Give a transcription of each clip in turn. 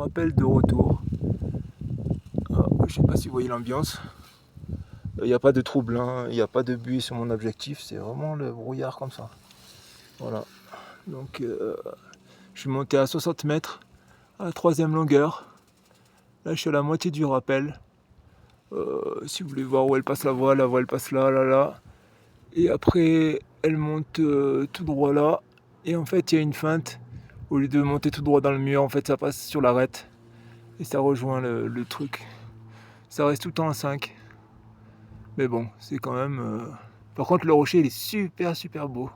rappel de retour. Je sais pas si vous voyez l'ambiance. Il n'y a pas de trouble, il n'y a pas de buée sur mon objectif, c'est vraiment le brouillard comme ça. Voilà. Donc je suis monté à 60 mètres, à la 3e longueur. Là je suis à la moitié du rappel. Si vous voulez voir où elle passe la voie elle passe là, là, là. Et après elle monte tout droit là. Et en fait il y a une feinte. Au lieu de monter tout droit dans le mur, en fait ça passe sur l'arête. Et ça rejoint le truc. Ça reste tout le temps à 5. Mais bon, c'est quand même... Par contre le rocher il est super beau.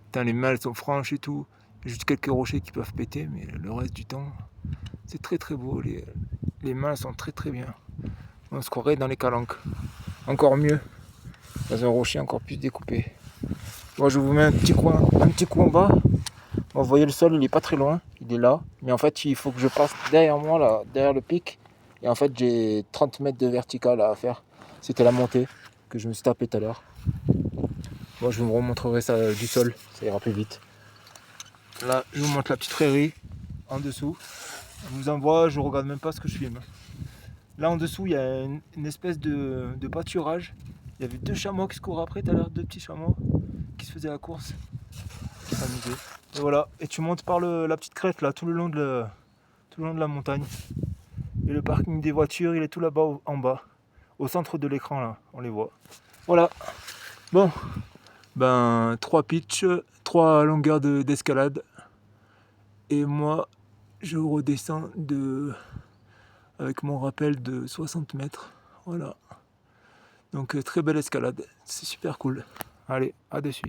Putain, les mâles sont franches et tout. Il y a juste quelques rochers qui peuvent péter, mais le reste du temps, c'est très beau. Les mâles sont très bien. On se croirait dans les calanques. Encore mieux, dans un rocher encore plus découpé. Moi, je vous mets un petit coup en bas. Bon, vous voyez le sol, il est pas très loin, il est là. Mais en fait, il faut que je passe derrière moi, là, derrière le pic. Et en fait, j'ai 30 mètres de vertical à faire. C'était la montée que je me suis tapé tout à l'heure. Moi, je vous remontrerai ça du sol, ça ira plus vite. Là, je vous montre la petite prairie en dessous. Je vous envoie, je regarde même pas ce que je filme. Là en dessous, il y a une espèce de pâturage. Il y avait 2 chameaux qui se couraient après tout à l'heure, 2 petits chameaux qui se faisaient la course, qui s'amusaient. Et voilà, et tu montes par la petite crête là, tout le long de la montagne. Et le parking des voitures, il est tout là-bas en bas, au centre de l'écran là, on les voit. Voilà. Bon, ben 3 pitchs, 3 longueurs d'escalade. Et moi, je redescends avec mon rappel de 60 mètres. Voilà. Donc très belle escalade, c'est super cool. Allez, à de suite.